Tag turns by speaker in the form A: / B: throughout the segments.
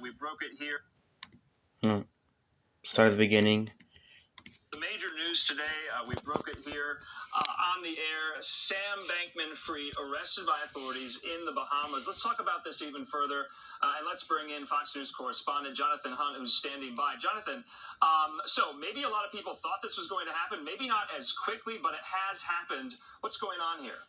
A: We broke it here.
B: Start at the beginning.
A: The major news today, we broke it here on the air. Sam Bankman-Fried arrested by authorities in the Bahamas. Let's talk about this even further, and let's bring in Fox News correspondent Jonathan Hunt, who's standing by. Jonathan, so maybe a lot of people thought this was going to happen, maybe not as quickly, but it has happened. What's going on here?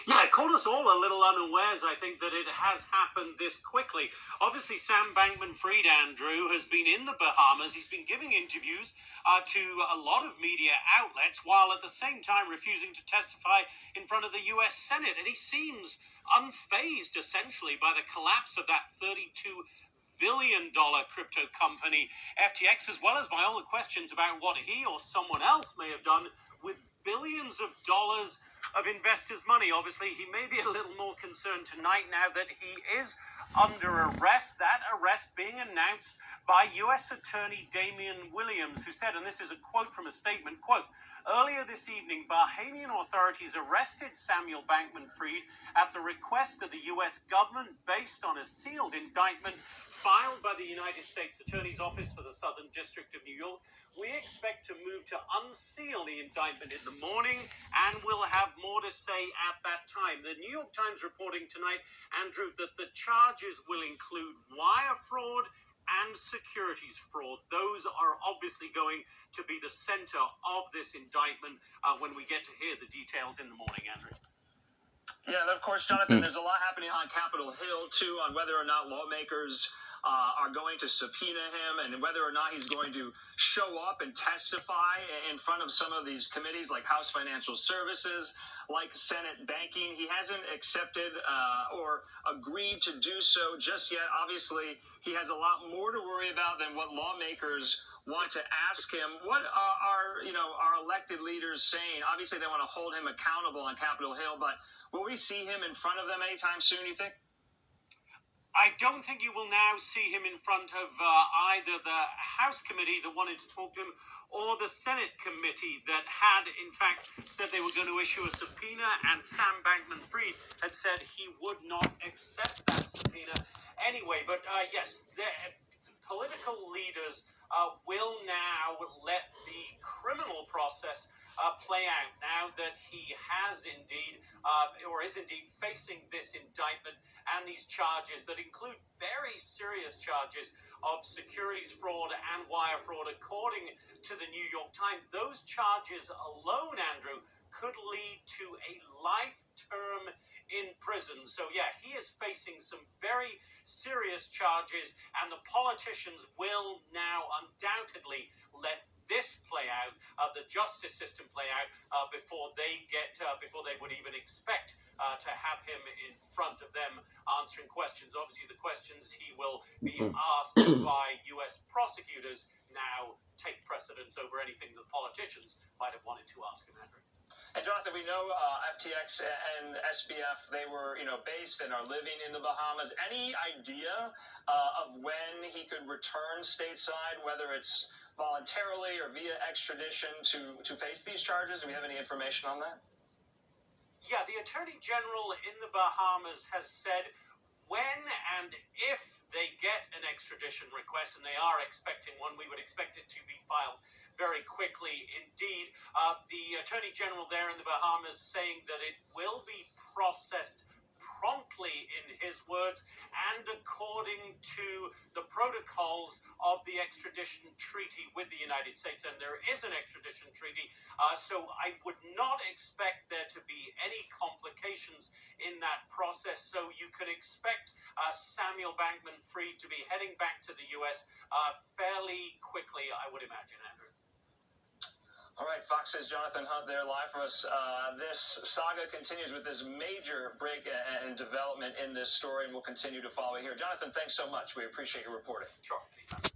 C: Yeah, it caught us all a little unawares, I think, that it has happened this quickly. Obviously, Sam Bankman-Fried, Andrew, has been in the Bahamas. He's been giving interviews to a lot of media outlets, while at the same time refusing to testify in front of the U.S. Senate. And he seems unfazed, essentially, by the collapse of that $32 billion crypto company, FTX, as well as by all the questions about what he or someone else may have done with billions of dollars of investors' money. Obviously, he may be a little more concerned tonight now that he is under arrest, that arrest being announced by U.S. Attorney Damian Williams, who said, and this is a quote from a statement, quote, "Earlier this evening, Bahamian authorities arrested Samuel Bankman-Fried at the request of the U.S. government based on a sealed indictment filed by the United States Attorney's Office for the Southern District of New York. We expect to move to unseal the indictment in the morning, and we'll have more to say at that time." The New York Times reporting tonight, Andrew, that the charges will include wire fraud and securities fraud. Those are obviously going to be the center of this indictment when we get to hear the details in the morning, Andrew.
A: Yeah, and of course, Jonathan, there's a lot happening on Capitol Hill, too, on whether or not lawmakers are going to subpoena him and whether or not he's going to show up and testify in front of some of these committees like House Financial Services, like Senate Banking. He hasn't accepted or agreed to do so just yet. Obviously, he has a lot more to worry about than what lawmakers want to ask him. What are our elected leaders saying? Obviously, they want to hold him accountable on Capitol Hill, but will we see him in front of them anytime soon, you think?
C: I don't think you will now see him in front of either the House committee that wanted to talk to him or the Senate committee that had, in fact, said they were going to issue a subpoena, and Sam Bankman-Fried had said he would not accept that subpoena anyway. But yes, the political leaders will now let the criminal process play out now that he has indeed or is indeed facing this indictment and these charges that include very serious charges of securities fraud and wire fraud, according to the New York Times. Those charges alone, Andrew, could lead to a life term in prison. So yeah, he is facing some very serious charges, and the politicians will now undoubtedly let this play out, the justice system play out, before they would even expect to have him in front of them answering questions. Obviously, the questions he will be asked by U.S. prosecutors now take precedence over anything the politicians might have wanted to ask him, Andrew.
A: And Jonathan, we know FTX and SBF, they were, based and are living in the Bahamas. Any idea of when he could return stateside, whether it's voluntarily or via extradition to face these charges? Do we have any information on that?
C: Yeah, the Attorney General in the Bahamas has said when and if they get an extradition request, and they are expecting one, we would expect it to be filed very quickly indeed. The Attorney General there in the Bahamas saying that it will be processed promptly, in his words, and according to the protocols of the extradition treaty with the United States. And there is an extradition treaty, so I would not expect there to be any complications in that process. So you can expect Samuel Bankman-Fried to be heading back to the U.S. Fairly quickly, I would imagine, Andrew.
A: All right, Fox's Jonathan Hunt there live for us. This saga continues with this major break and development in this story, and we'll continue to follow here. Jonathan, thanks so much. We appreciate your reporting.
C: Sure, anytime.